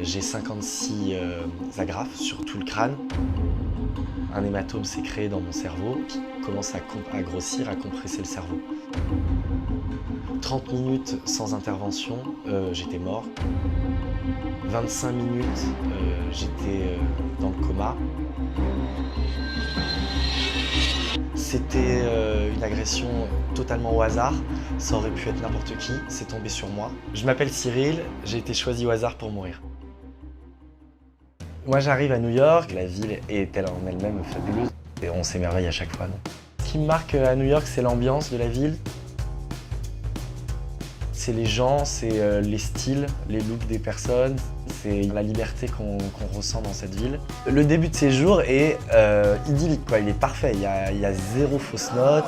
J'ai 56 agrafes sur tout le crâne. Un hématome s'est créé dans mon cerveau qui commence à grossir, à compresser le cerveau. 30 minutes sans intervention, j'étais mort. 25 minutes, j'étais dans le coma. C'était une agression totalement au hasard. Ça aurait pu être n'importe qui, c'est tombé sur moi. Je m'appelle Cyril, j'ai été choisi au hasard pour mourir. Moi j'arrive à New York, la ville est en elle-même fabuleuse et on s'émerveille à chaque fois. Ce qui me marque à New York, c'est l'ambiance de la ville. C'est les gens, c'est les styles, les looks des personnes, c'est la liberté qu'on ressent dans cette ville. Le début de séjour est idyllique, quoi. Il est parfait, il y a zéro fausse note.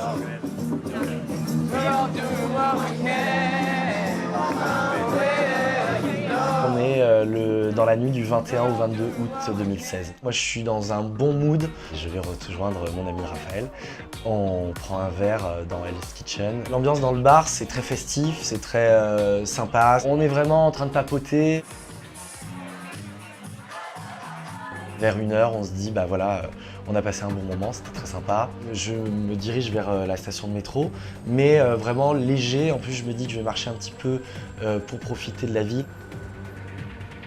On est dans la nuit du 21 au 22 août 2016. Moi je suis dans un bon mood. Je vais rejoindre mon ami Raphaël. On prend un verre dans Hell's Kitchen. L'ambiance dans le bar, c'est très festif, c'est très sympa. On est vraiment en train de papoter. Vers 1h, on se dit, bah voilà, on a passé un bon moment, c'était très sympa. Je me dirige vers la station de métro, mais vraiment léger. En plus, je me dis que je vais marcher un petit peu pour profiter de la vie.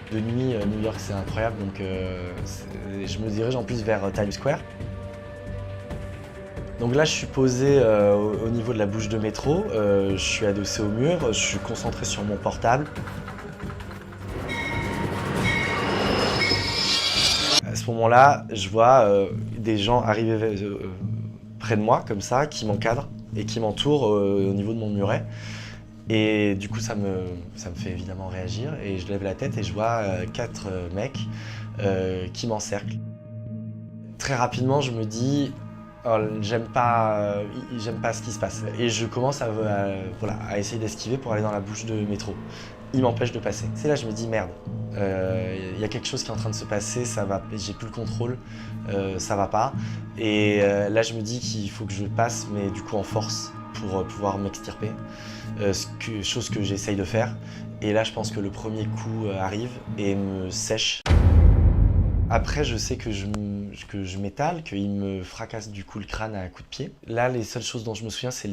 De nuit, New York, c'est incroyable, donc je me dirige en plus vers Times Square. Donc là, je suis posé au niveau de la bouche de métro, je suis adossé au mur, je suis concentré sur mon portable. À ce moment-là, je vois des gens arriver près de moi, comme ça, qui m'encadrent et qui m'entourent au niveau de mon muret. Et du coup, ça me fait évidemment réagir et je lève la tête et je vois 4 mecs qui m'encerclent. Très rapidement, je me dis, oh, j'aime pas ce qui se passe. Et je commence voilà, à essayer d'esquiver pour aller dans la bouche de métro. Ils m'empêchent de passer. C'est là que je me dis, merde, y a quelque chose qui est en train de se passer, ça va, j'ai plus le contrôle, ça va pas. Et là, je me dis qu'il faut que je passe, mais du coup en force, pour pouvoir m'extirper. Chose que j'essaye de faire. Et là, je pense que le premier coup arrive et me sèche. Après, je sais que je m'étale, qu'il me fracasse du coup le crâne à coups de pied. Là, les seules choses dont je me souviens, c'est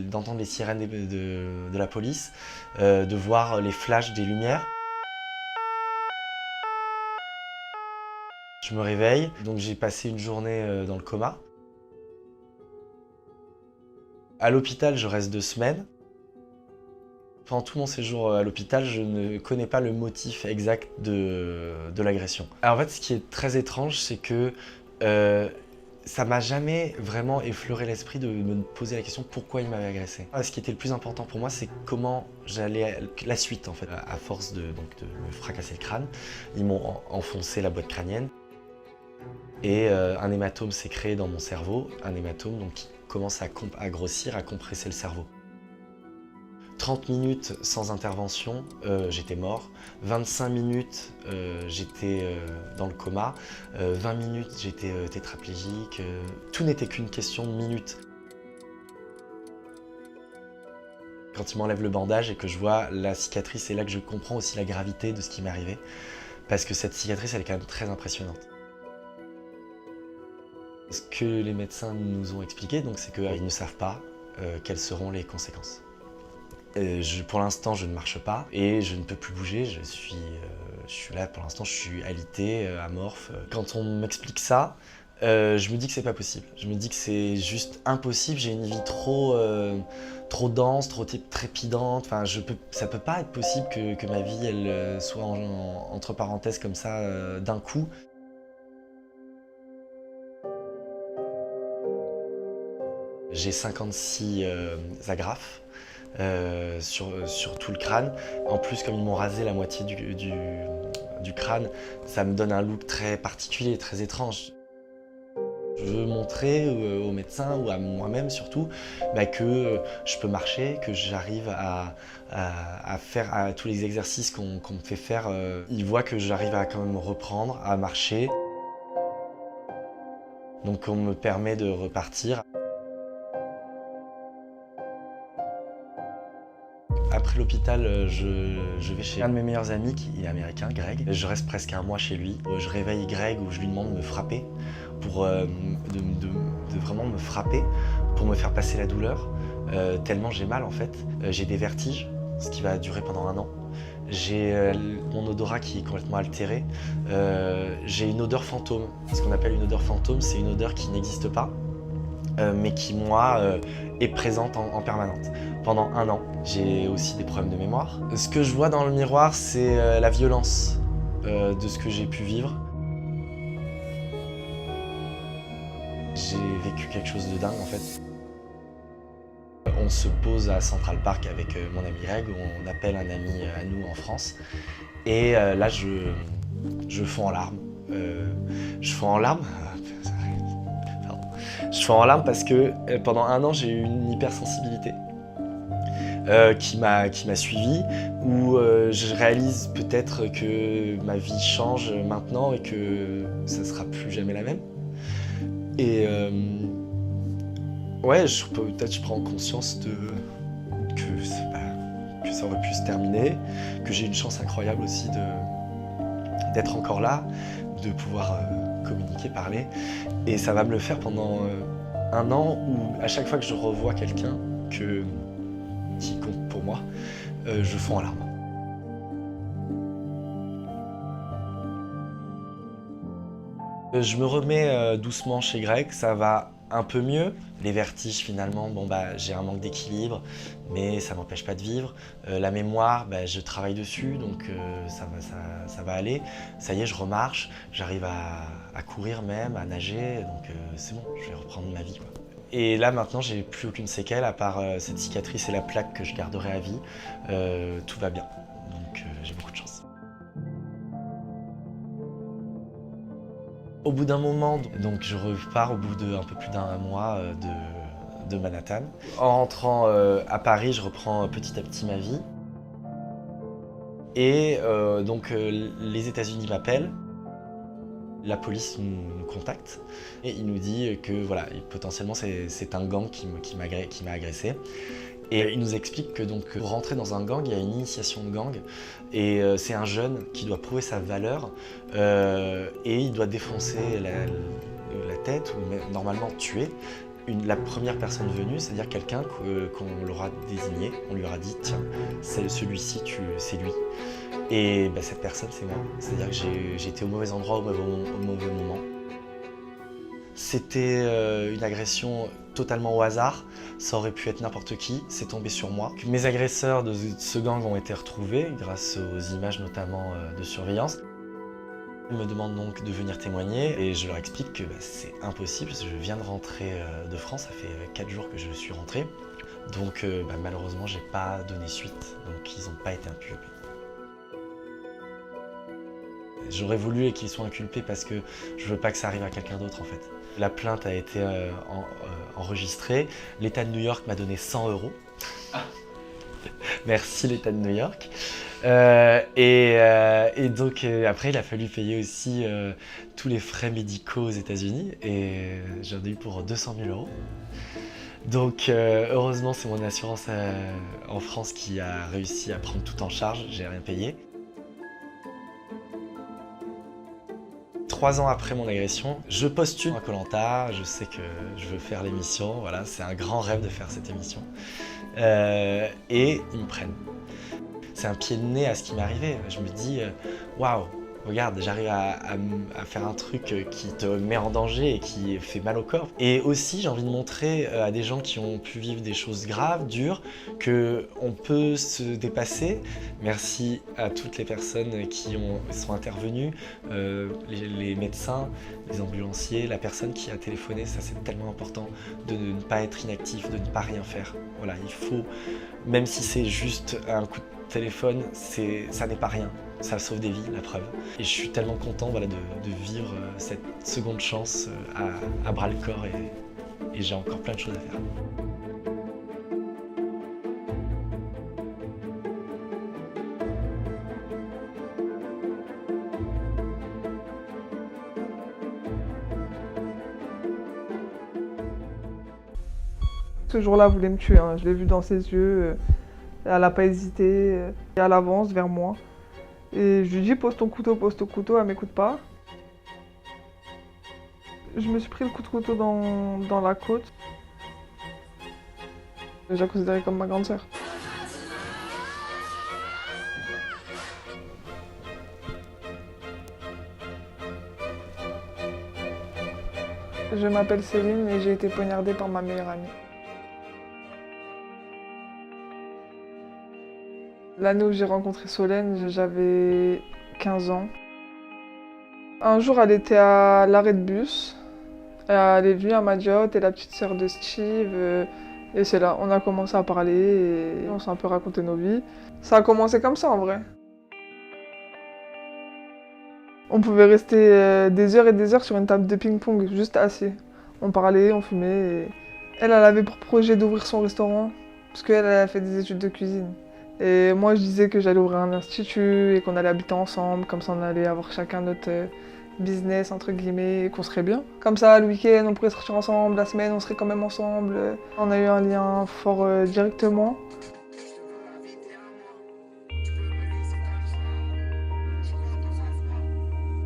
d'entendre les sirènes de la police, de voir les flashs des lumières. Je me réveille, donc j'ai passé une journée dans le coma. À l'hôpital, je reste 2 semaines. Pendant tout mon séjour à l'hôpital, je ne connais pas le motif exact de l'agression. En fait, ce qui est très étrange, c'est que ça m'a jamais vraiment effleuré l'esprit de me poser la question pourquoi il m'avait agressé. Ce qui était le plus important pour moi, c'est comment j'allais la suite en fait. À force de me fracasser le crâne, ils m'ont enfoncé la boîte crânienne et un hématome s'est créé dans mon cerveau, un hématome donc, qui commence à grossir, à compresser le cerveau. 30 minutes sans intervention, j'étais mort. 25 minutes, j'étais dans le coma. 20 minutes, j'étais tétraplégique. Tout n'était qu'une question de minutes. Quand il m'enlève le bandage et que je vois la cicatrice, c'est là que je comprends aussi la gravité de ce qui m'est arrivé. Parce que cette cicatrice, elle est quand même très impressionnante. Ce que les médecins nous ont expliqué, c'est qu'ils ne savent pas quelles seront les conséquences. Pour l'instant, je ne marche pas et je ne peux plus bouger. Je suis là, pour l'instant, je suis alité, amorphe. Quand on m'explique ça, je me dis que c'est pas possible. Je me dis que c'est juste impossible. J'ai une vie trop dense, trop trépidante. Enfin, ça peut pas être possible que ma vie elle soit entre parenthèses comme ça d'un coup. J'ai 56 agrafes. Sur tout le crâne. En plus, comme ils m'ont rasé la moitié du crâne, ça me donne un look très particulier, très étrange. Je veux montrer aux médecins ou à moi-même surtout que je peux marcher, que j'arrive à faire tous les exercices qu'on me fait faire. Ils voient que j'arrive à quand même reprendre, à marcher. Donc on me permet de repartir. Après l'hôpital, je vais chez un de mes meilleurs amis qui est américain, Greg. Je reste presque un mois chez lui. Je réveille Greg où je lui demande de me frapper, de vraiment me frapper pour me faire passer la douleur. Tellement j'ai mal en fait. J'ai des vertiges, ce qui va durer pendant 1 an. J'ai mon odorat qui est complètement altéré. J'ai une odeur fantôme. Ce qu'on appelle une odeur fantôme, c'est une odeur qui n'existe pas, mais qui, moi, est présente en permanente. Pendant 1 an, j'ai aussi des problèmes de mémoire. Ce que je vois dans le miroir, c'est la violence de ce que j'ai pu vivre. J'ai vécu quelque chose de dingue en fait. On se pose à Central Park avec mon ami Greg, on appelle un ami à nous en France. Et là, je fonds en larmes. Je fonds en larmes Pardon. Je fonds en larmes parce que pendant 1 an, j'ai eu une hypersensibilité qui m'a suivi, où je réalise peut-être que ma vie change maintenant et que ça ne sera plus jamais la même. Et ouais, peut-être je prends conscience que ça aurait pu se terminer, que j'ai une chance incroyable aussi d'être encore là, de pouvoir communiquer, parler. Et ça va me le faire pendant 1 an où à chaque fois que je revois quelqu'un qui compte pour moi, je fonds en larmes. Je me remets doucement chez Greg, ça va un peu mieux. Les vertiges finalement, j'ai un manque d'équilibre, mais ça m'empêche pas de vivre. La mémoire, je travaille dessus, donc ça va aller. Ça y est, je remarche, j'arrive à courir même, à nager, donc c'est bon, je vais reprendre ma vie, quoi. Et là maintenant, j'ai plus aucune séquelle à part cette cicatrice et la plaque que je garderai à vie. Tout va bien, donc j'ai beaucoup de chance. Au bout d'un moment, donc je repars au bout d'un peu plus d'1 mois de Manhattan. En rentrant à Paris, je reprends petit à petit ma vie. Et donc les États-Unis m'appellent. La police nous contacte et il nous dit que voilà, potentiellement c'est un gang qui m'a agressé. Et il nous explique que donc, pour rentrer dans un gang, il y a une initiation de gang et c'est un jeune qui doit prouver sa valeur et il doit défoncer la tête ou normalement tuer la première personne venue, c'est-à-dire quelqu'un qu'on l'aura désigné, on lui aura dit tiens, celui-ci, c'est lui. Et cette personne, c'est moi. C'est-à-dire que j'étais au mauvais endroit au mauvais moment. C'était une agression totalement au hasard, ça aurait pu être n'importe qui, c'est tombé sur moi. Mes agresseurs de ce gang ont été retrouvés grâce aux images notamment de surveillance. Ils me demandent donc de venir témoigner et je leur explique que c'est impossible, je viens de rentrer de France, ça fait 4 jours que je suis rentré. Donc malheureusement, j'ai pas donné suite, donc ils n'ont pas été inculpés. J'aurais voulu qu'ils soient inculpés parce que je veux pas que ça arrive à quelqu'un d'autre en fait. La plainte a été enregistrée. L'État de New York m'a donné 100 €. Merci l'État de New York. Et donc après il a fallu payer aussi tous les frais médicaux aux États-Unis et j'en ai eu pour 200 000 €. Donc heureusement c'est mon assurance en France qui a réussi à prendre tout en charge, j'ai rien payé. 3 ans après mon agression, je postule à Koh-Lanta, je sais que je veux faire l'émission, voilà, c'est un grand rêve de faire cette émission. Et ils me prennent. C'est un pied de nez à ce qui m'est arrivé. Je me dis, waouh, regarde, j'arrive à faire un truc qui te met en danger et qui fait mal au corps. Et aussi, j'ai envie de montrer à des gens qui ont pu vivre des choses graves, dures, qu'on peut se dépasser. Merci à toutes les personnes qui sont intervenues, les médecins, les ambulanciers, la personne qui a téléphoné, ça c'est tellement important de ne pas être inactif, de ne pas rien faire. Voilà, il faut, même si c'est juste un coup de téléphone, ça n'est pas rien. Ça sauve des vies, la preuve. Et je suis tellement content de vivre cette seconde chance à bras le corps et j'ai encore plein de choses à faire. Ce jour-là voulait me tuer, hein. Je l'ai vu dans ses yeux. Elle n'a pas hésité, elle avance vers moi. Et je lui dis pose ton couteau, elle m'écoute pas. Je me suis pris le coup de couteau dans la côte. Je la considérais comme ma grande sœur. Je m'appelle Céline et j'ai été poignardée par ma meilleure amie. L'année où j'ai rencontré Solène, j'avais 15 ans. Un jour, elle était à l'arrêt de bus. Elle est venue, elle m'a dit « Oh, t'es la petite sœur de Steve ». Et c'est là, on a commencé à parler et on s'est un peu raconté nos vies. Ça a commencé comme ça en vrai. On pouvait rester des heures et des heures sur une table de ping-pong, juste assis. On parlait, on fumait. Et... Elle avait pour projet d'ouvrir son restaurant, parce qu'elle a fait des études de cuisine. Et moi, je disais que j'allais ouvrir un institut et qu'on allait habiter ensemble, comme ça on allait avoir chacun notre business, entre guillemets, et qu'on serait bien. Comme ça, le week-end, on pourrait sortir ensemble, la semaine, on serait quand même ensemble. On a eu un lien fort directement.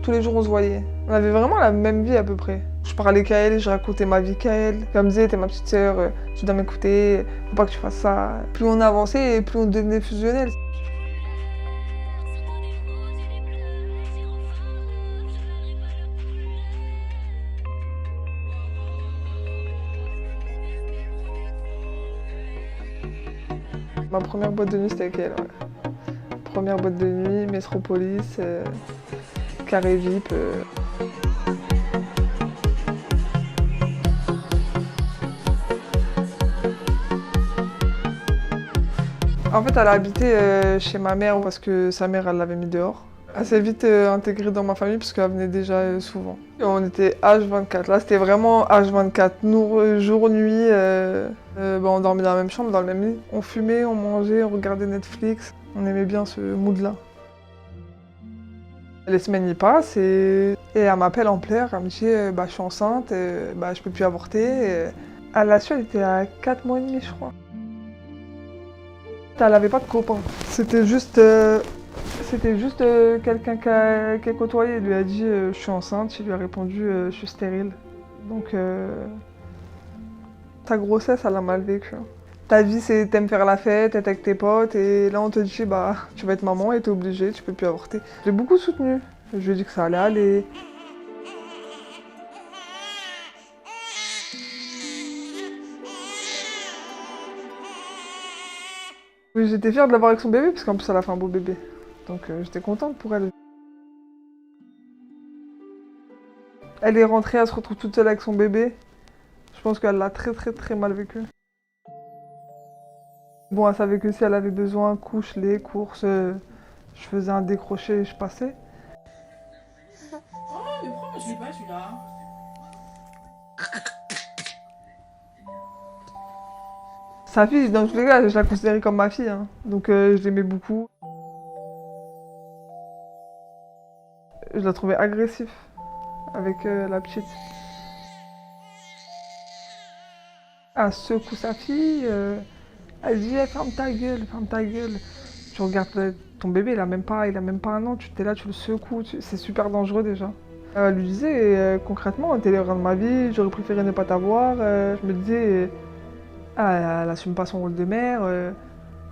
Tous les jours, on se voyait. On avait vraiment la même vie à peu près. Je parlais qu'à elle, je racontais ma vie qu'à elle. Elle me disait, t'es ma petite sœur, tu dois m'écouter, faut pas que tu fasses ça. Plus on avançait, plus on devenait fusionnels. Ma première boîte de nuit, c'était avec elle. Ouais. Première boîte de nuit, Métropolis, Carré VIP. En fait, elle a habité chez ma mère parce que sa mère, elle l'avait mis dehors. Elle s'est vite intégrée dans ma famille parce qu'elle venait déjà souvent. Et on était H24. Là, c'était vraiment H24. Nous, jour, nuit, on dormait dans la même chambre, dans le même lit. On fumait, on mangeait, on regardait Netflix. On aimait bien ce mood-là. Les semaines y passent et elle m'appelle en pleurs. Elle me dit je suis enceinte, je peux plus avorter. À la suite, elle était à 4 mois et demi, je crois. Elle n'avait pas de copain. C'était juste quelqu'un qu'elle côtoyait. Il lui a dit je suis enceinte. Il lui a répondu je suis stérile. Donc ta grossesse, elle a mal vécu. Ta vie, c'est t'aimes faire la fête, être avec tes potes, et là on te dit tu vas être maman et t'es obligée, tu peux plus avorter. J'ai beaucoup soutenu. Je lui ai dit que ça allait aller. Oui, j'étais fière de l'avoir avec son bébé, parce qu'en plus elle a fait un beau bébé. Donc j'étais contente pour elle. Elle est rentrée, elle se retrouve toute seule avec son bébé. Je pense qu'elle l'a très mal vécu. Bon, elle savait que si elle avait besoin, couche, lait, courses, je faisais un décroché et je passais. Oh, mais pourquoi je l'ai pas celui-là? Sa fille, dans tous les cas, je la considérais comme ma fille, hein. Donc je l'aimais beaucoup. Je la trouvais agressive avec la petite. Elle secoue sa fille, elle dit ferme ta gueule, ferme ta gueule. Tu regardes ton bébé, il a même pas 1 an, tu t'es là, tu le secoues, c'est super dangereux déjà. Elle lui disait concrètement, t'es l'erreur de ma vie, j'aurais préféré ne pas t'avoir. Je me disais, elle assume pas son rôle de mère,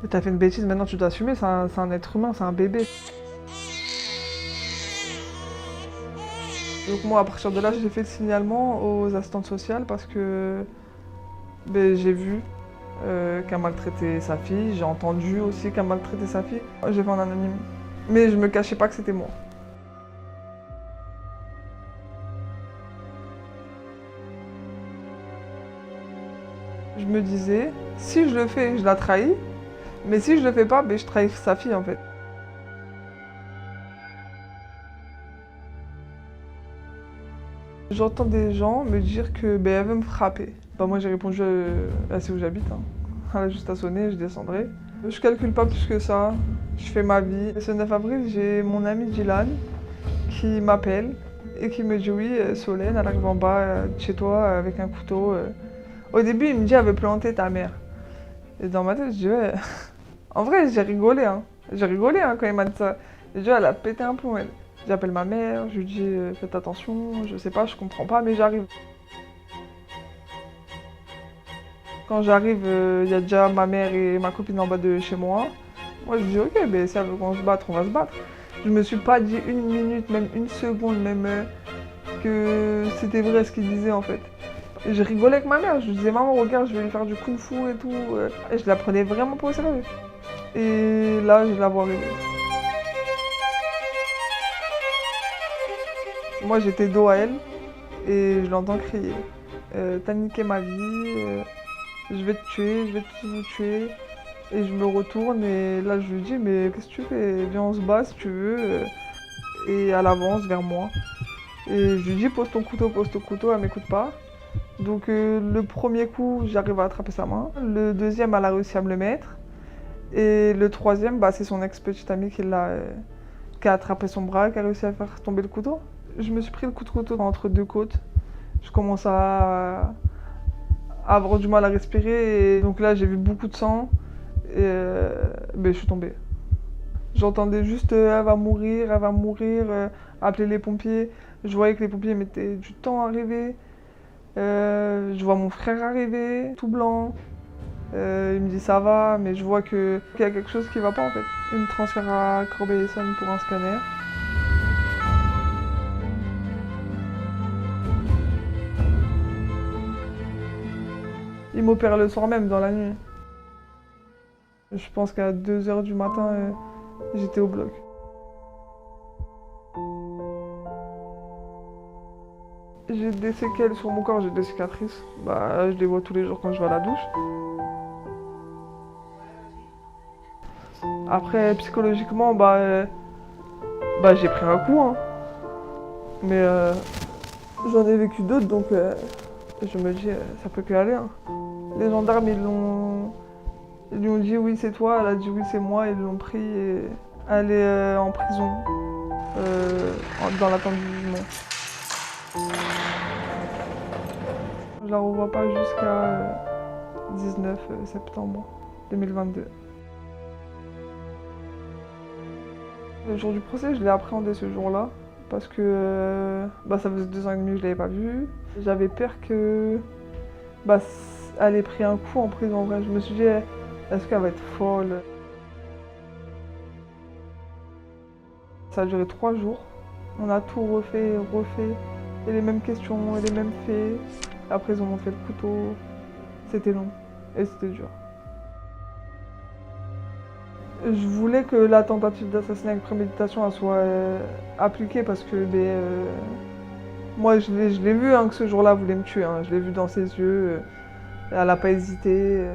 t'as fait une bêtise, maintenant tu dois assumer, c'est un être humain, c'est un bébé. Donc moi, à partir de là, j'ai fait le signalement aux assistantes sociales parce que j'ai vu qu'elle maltraitait sa fille, j'ai entendu aussi qu'elle maltraitait sa fille. J'ai fait en anonyme. Mais je me cachais pas que c'était moi. Je me disais, si je le fais, je la trahis. Mais si je le fais pas, je trahis sa fille en fait. J'entends des gens me dire que elle veut me frapper. Moi j'ai répondu, elle sait où j'habite. Hein. Elle a juste à sonner, je descendrai. Je calcule pas plus que ça, je fais ma vie. Ce 9 avril, j'ai mon ami Dylan qui m'appelle et qui me dit oui, Solène, elle arrive en bas de chez toi avec un couteau. Au début, il me dit elle veut planter ta mère. Et dans ma tête, je dis ouais, En vrai, j'ai rigolé, hein. J'ai rigolé hein, quand il m'a dit ça. Déjà, elle a pété un plomb, elle. J'appelle ma mère, je lui dis faites attention, je sais pas, je comprends pas, mais j'arrive. Quand j'arrive, il y a déjà ma mère et ma copine en bas de chez moi. Moi, je dis ok, ben, si elle veut qu'on se batte, on va se battre. Je me suis pas dit une minute, même une seconde, même que c'était vrai ce qu'il disait en fait. Et je rigolais avec ma mère, je lui disais maman regarde, je vais lui faire du kung fu et tout. Et je la prenais vraiment pas au sérieux. Et là, je la vois arriver. Moi, j'étais dos à elle et je l'entends crier. T'as niqué ma vie, je vais te tuer, je vais tous vous tuer. Et je me retourne et là, je lui dis mais qu'est-ce que tu fais? Viens, on se bat si tu veux. Et elle avance vers moi. Et je lui dis pose ton couteau, elle m'écoute pas. Donc le premier coup, j'arrive à attraper sa main. Le deuxième, elle a réussi à me le mettre. Et le troisième, bah, c'est son ex-petite amie qui a attrapé son bras, qui a réussi à faire tomber le couteau. Je me suis pris le coup de couteau entre deux côtes. Je commence à avoir du mal à respirer. Et donc là, j'ai vu beaucoup de sang. Et ben, je suis tombée. J'entendais juste elle va mourir, appeler les pompiers. Je voyais que les pompiers mettaient du temps à arriver. Je vois mon frère arriver, tout blanc. Il me dit ça va, mais je vois qu'il y a quelque chose qui va pas en fait. Il me transfère à Corbeil-Essonnes pour un scanner. Il m'opère le soir même, dans la nuit. Je pense qu'à 2 h du matin, j'étais au bloc. J'ai des séquelles sur mon corps, j'ai des cicatrices. Bah, je les vois tous les jours quand je vais à la douche. Après, psychologiquement, j'ai pris un coup. Hein. Mais j'en ai vécu d'autres, donc je me dis, ça peut que aller. Hein. Les gendarmes, ils lui ont dit oui, c'est toi. Elle a dit oui, c'est moi. Ils l'ont pris et elle est en prison, dans l'attente du jugement. Je la revois pas jusqu'à 19 septembre 2022. Le jour du procès, je l'ai appréhendé ce jour-là parce que ça faisait 2 ans et demi que je l'avais pas vue. J'avais peur que elle ait pris un coup en prison. En vrai, je me suis dit, est-ce qu'elle va être folle? Ça a duré 3 jours. On a tout refait, et les mêmes questions, et les mêmes faits. Après, ils ont montré le couteau. C'était long et c'était dur. Je voulais que la tentative d'assassinat avec préméditation elle soit appliquée parce que moi je l'ai vu hein, que ce jour-là voulait me tuer. Hein. Je l'ai vu dans ses yeux. Elle n'a pas hésité.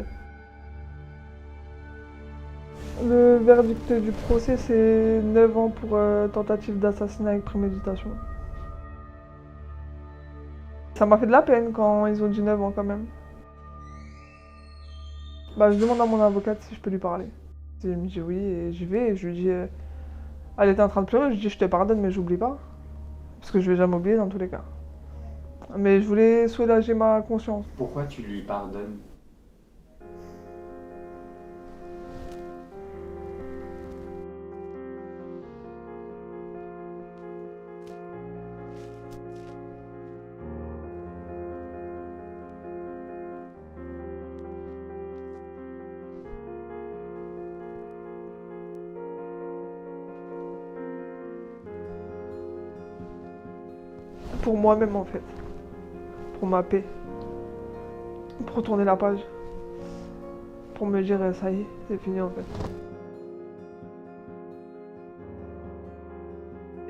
Le verdict du procès, c'est 9 ans pour tentative d'assassinat avec préméditation. Ça m'a fait de la peine quand ils ont dit 9 ans quand même. Je demande à mon avocate si je peux lui parler. Il me dit oui et j'y vais et je lui dis... Elle était en train de pleurer, je lui dis je te pardonne mais j'oublie pas. Parce que je vais jamais oublier dans tous les cas. Mais je voulais soulager ma conscience. Pourquoi tu lui pardonnes? Pour moi-même en fait. Pour ma paix. Pour tourner la page. Pour me dire ça y est, c'est fini en fait.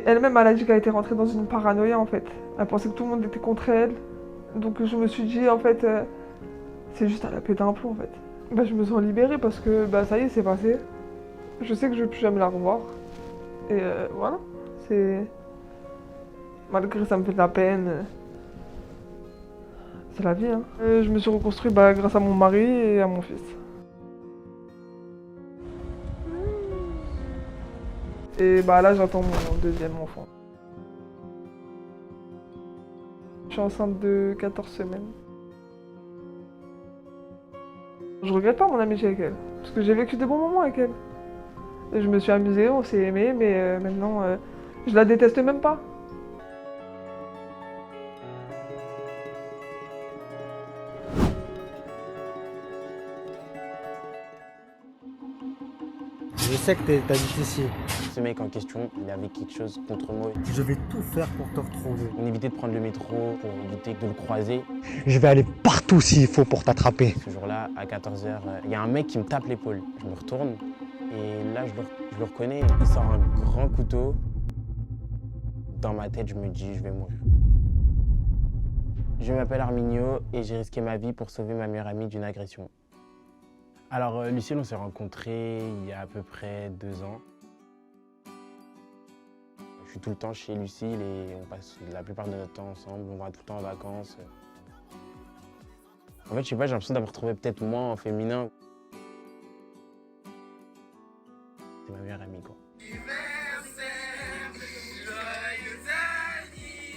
Elle-même, elle a dit qu'elle était rentrée dans une paranoïa en fait. Elle pensait que tout le monde était contre elle. Donc je me suis dit en fait, c'est juste elle a pété un plomb en fait. Je me sens libérée parce que ça y est, c'est passé. Je sais que je vais plus jamais la revoir. Et voilà, c'est... Malgré que ça me fait de la peine, c'est la vie. Hein. Je me suis reconstruit grâce à mon mari et à mon fils. Et là, j'attends mon deuxième enfant. Je suis enceinte de 14 semaines. Je regrette pas mon amitié avec elle, parce que j'ai vécu des bons moments avec elle. Et je me suis amusée, on s'est aimé, mais maintenant, je la déteste même pas. Je sais que t'habites ici. Ce mec en question, il avait quelque chose contre moi. Je vais tout faire pour te retrouver. On évitait de prendre le métro pour éviter de le croiser. Je vais aller partout s'il faut pour t'attraper. Ce jour-là, à 14h, il y a un mec qui me tape l'épaule. Je me retourne et là, je le reconnais. Il sort un grand couteau. Dans ma tête, je me dis, je vais mourir. Je m'appelle Arminio et j'ai risqué ma vie pour sauver ma meilleure amie d'une agression. Alors, Lucille, on s'est rencontrés il y a à peu près 2 ans. Je suis tout le temps chez Lucille et on passe la plupart de notre temps ensemble. On va tout le temps en vacances. En fait, je sais pas, j'ai l'impression d'avoir trouvé peut-être moi en féminin. C'est ma meilleure amie, quoi.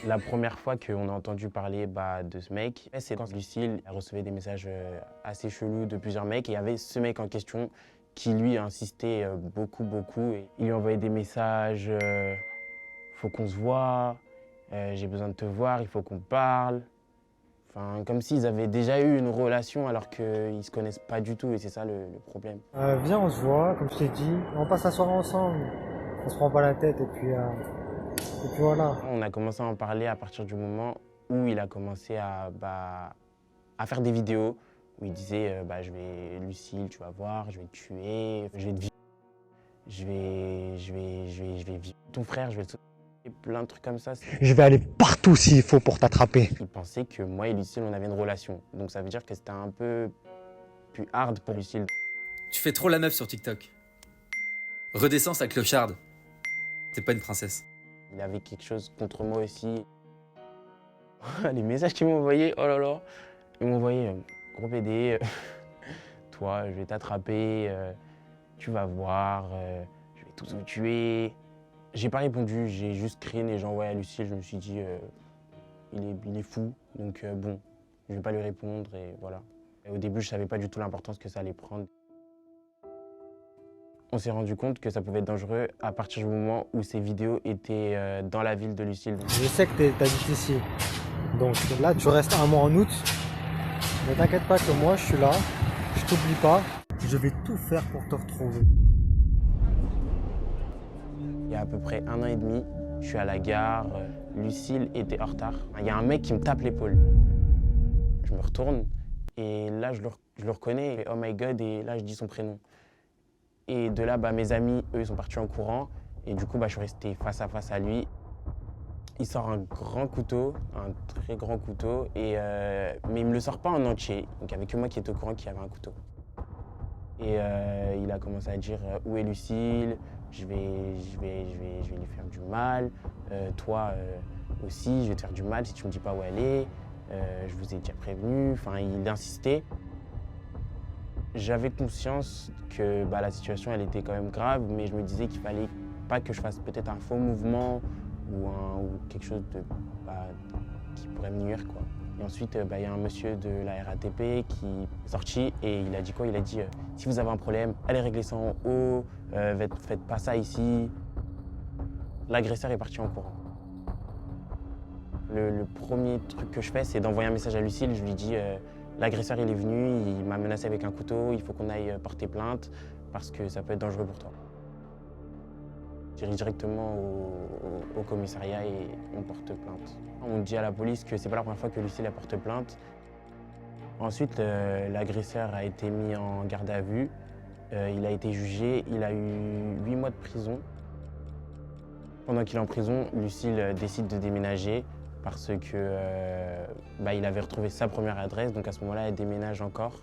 La première fois qu'on a entendu parler de ce mec, c'est quand Lucille recevait des messages assez chelous de plusieurs mecs. Et il y avait ce mec en question qui, lui, insistait beaucoup. Et il lui envoyait des messages faut qu'on se voit, j'ai besoin de te voir, il faut qu'on parle. Enfin, comme s'ils avaient déjà eu une relation alors qu'ils ne se connaissent pas du tout et c'est ça le problème. Viens, on se voit, comme je t'ai dit. On passe la soirée ensemble. On se prend pas la tête et puis voilà. On a commencé à en parler à partir du moment où il a commencé à faire des vidéos où il disait Lucille, tu vas voir, je vais te tuer, je vais te vivre, je vais vivre ton frère, je vais le sauver. Plein de trucs comme ça. Je vais aller partout s'il faut pour t'attraper. Il pensait que moi et Lucille, on avait une relation. Donc ça veut dire que c'était un peu plus hard pour Lucille. Tu fais trop la meuf sur TikTok. Redescends sa clocharde. T'es pas une princesse. Il avait quelque chose contre moi aussi. Les messages qu'il m'envoyait, oh là là. Il m'envoyait gros PD, toi, je vais t'attraper, tu vas voir, je vais tous vous tuer. J'ai pas répondu, j'ai juste screen et j'ai envoyé à Lucille. Je me suis dit, il est fou, donc bon, je vais pas lui répondre et voilà. Et au début, je savais pas du tout l'importance que ça allait prendre. On s'est rendu compte que ça pouvait être dangereux à partir du moment où ces vidéos étaient dans la ville de Lucille. Je sais que t'habites ici. Donc là, tu restes un mois en août. Ne t'inquiète pas que moi, je suis là. Je t'oublie pas. Je vais tout faire pour te retrouver. Il y a à peu près 1 an et demi, je suis à la gare. Lucille était en retard. Il y a un mec qui me tape l'épaule. Je me retourne et là, je le reconnais. Oh my God, et là, je dis son prénom. Et de là, mes amis, eux, ils sont partis en courant. Et du coup, je suis resté face à face à lui. Il sort un grand couteau, un très grand couteau, mais il ne me le sort pas en entier. Donc il n'y avait que moi qui étais au courant qu'il y avait un couteau. Et il a commencé à dire où est Lucille, je vais lui faire du mal. Toi aussi, je vais te faire du mal si tu ne me dis pas où elle est. Je vous ai déjà prévenu. Enfin, il insistait. J'avais conscience que la situation elle était quand même grave, mais je me disais qu'il fallait pas que je fasse peut-être un faux mouvement ou quelque chose qui pourrait me nuire, quoi. Et ensuite, y a un monsieur de la RATP qui est sorti et il a dit quoi? Il a dit si vous avez un problème, allez régler ça en haut, faites pas ça ici. L'agresseur est parti en courant. Le premier truc que je fais, c'est d'envoyer un message à Lucille. Je lui dis l'agresseur il est venu, il m'a menacé avec un couteau, il faut qu'on aille porter plainte parce que ça peut être dangereux pour toi. J'irai directement au commissariat et on porte plainte. On dit à la police que c'est pas la première fois que Lucille porte plainte. Ensuite, l'agresseur a été mis en garde à vue. Il a été jugé, il a eu 8 mois de prison. Pendant qu'il est en prison, Lucille décide de déménager parce que il avait retrouvé sa première adresse, donc à ce moment-là, elle déménage encore.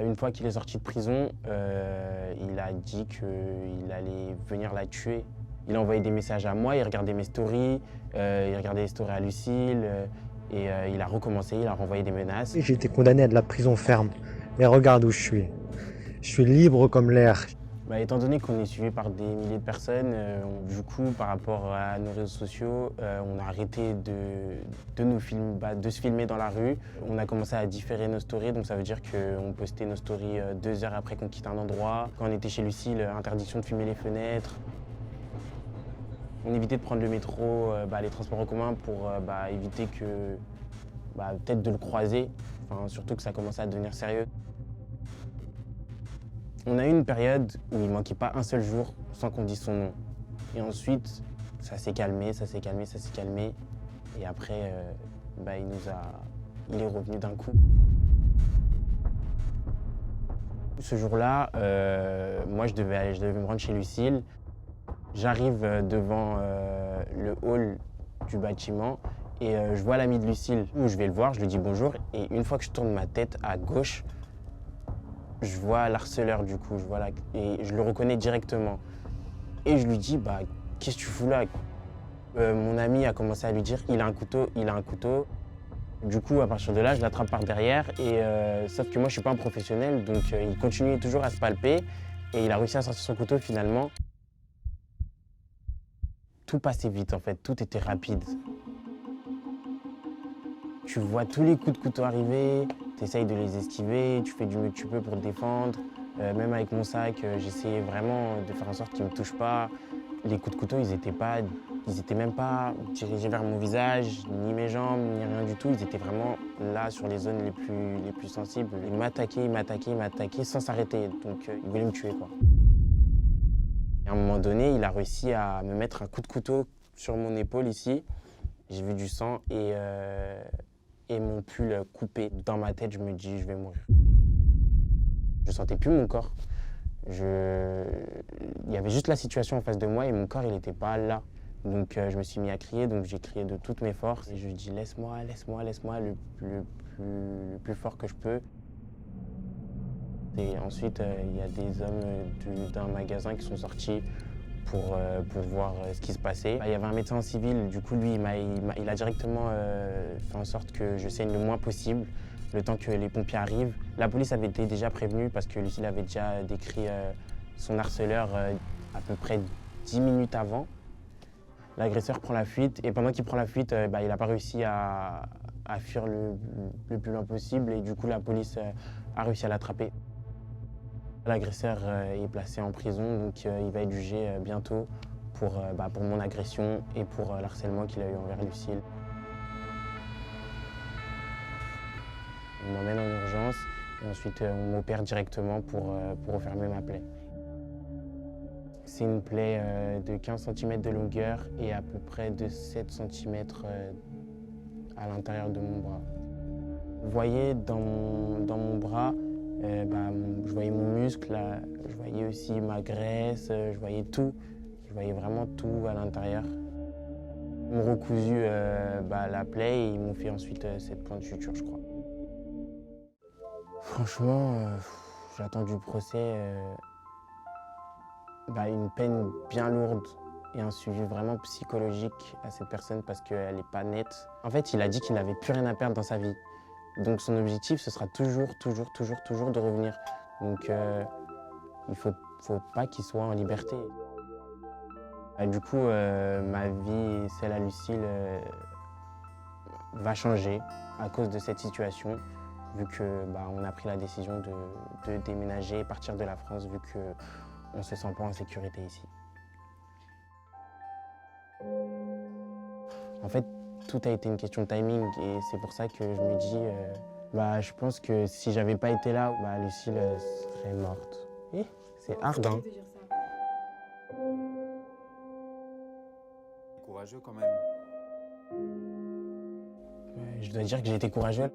Une fois qu'il est sorti de prison, il a dit qu'il allait venir la tuer. Il a envoyé des messages à moi, il regardait mes stories, il regardait les stories à Lucille, et il a recommencé, il a renvoyé des menaces. J'ai été condamné à de la prison ferme, mais regarde où je suis. Je suis libre comme l'air. Bah, étant donné qu'on est suivi par des milliers de personnes, du coup, par rapport à nos réseaux sociaux, on a arrêté de se filmer dans la rue. On a commencé à différer nos stories, donc ça veut dire qu'on postait nos stories 2 heures après qu'on quitte un endroit. Quand on était chez Lucille, interdiction de filmer les fenêtres. On évitait de prendre le métro, les transports en commun pour éviter que, peut-être de le croiser, surtout que ça commençait à devenir sérieux. On a eu une période où il ne manquait pas un seul jour sans qu'on dise son nom. Et ensuite, ça s'est calmé, ça s'est calmé, ça s'est calmé. Et après, il est revenu d'un coup. Ce jour-là, moi, je devais me rendre chez Lucille. J'arrive devant le hall du bâtiment et je vois l'ami de Lucille. Je vais le voir, je lui dis bonjour. Et une fois que je tourne ma tête à gauche, je vois l'harceleur du coup, et je le reconnais directement. Et je lui dis, qu'est-ce que tu fous là? Mon ami a commencé à lui dire, il a un couteau, il a un couteau. Du coup, à partir de là, je l'attrape par derrière, et sauf que moi, je suis pas un professionnel, donc il continuait toujours à se palper, et il a réussi à sortir son couteau finalement. Tout passait vite en fait, tout était rapide. Tu vois tous les coups de couteau arriver, tu essayes de les esquiver, tu fais du mieux que tu peux pour te défendre. Même avec mon sac, j'essayais vraiment de faire en sorte qu'il ne me touche pas. Les coups de couteau, ils étaient même pas dirigés vers mon visage, ni mes jambes, ni rien du tout. Ils étaient vraiment là sur les zones les plus sensibles. Ils m'attaquaient sans s'arrêter. Donc ils voulaient me tuer quoi. Et à un moment donné, il a réussi à me mettre un coup de couteau sur mon épaule ici. J'ai vu du sang et mon pull coupé. Dans ma tête, je me dis, je vais mourir. Je sentais plus mon corps. Il y avait juste la situation en face de moi et mon corps, il n'était pas là. Donc je me suis mis à crier, donc j'ai crié de toutes mes forces. Et je dis, laisse-moi, laisse-moi, laisse-moi le plus fort que je peux. Et ensuite, il y a des hommes d'un magasin qui sont sortis pour voir ce qui se passait. Il y avait un médecin civil, du coup lui il a directement fait en sorte que je saigne le moins possible, le temps que les pompiers arrivent. La police avait été déjà prévenue parce que Lucille avait déjà décrit son harceleur à peu près 10 minutes avant. L'agresseur prend la fuite et pendant qu'il prend la fuite, il n'a pas réussi à fuir le plus loin possible et du coup la police a réussi à l'attraper. L'agresseur est placé en prison, donc il va être jugé bientôt pour mon agression et pour l'harcèlement qu'il a eu envers Lucille. On m'emmène en urgence et ensuite on m'opère directement pour refermer ma plaie. C'est une plaie de 15 cm de longueur et à peu près de 7 cm à l'intérieur de mon bras. Vous voyez dans mon bras, je voyais mon muscle, je voyais aussi ma graisse, je voyais tout. Je voyais vraiment tout à l'intérieur. Ils m'ont recousu la plaie et ils m'ont fait ensuite cette pointe de suture, je crois. Franchement, j'attends du procès une peine bien lourde et un suivi vraiment psychologique à cette personne parce qu'elle n'est pas nette. En fait, il a dit qu'il n'avait plus rien à perdre dans sa vie. Donc son objectif, ce sera toujours de revenir. Donc il faut pas qu'il soit en liberté. Du coup, ma vie et celle à Lucille va changer à cause de cette situation, vu qu'on a pris la décision de déménager et partir de la France, vu qu'on ne se sent pas en sécurité ici. En fait, tout a été une question de timing et c'est pour ça que je me dis, je pense que si j'avais pas été là, Lucille serait morte. C'est hard, hein. Courageux quand même. Je dois dire que j'ai été courageux.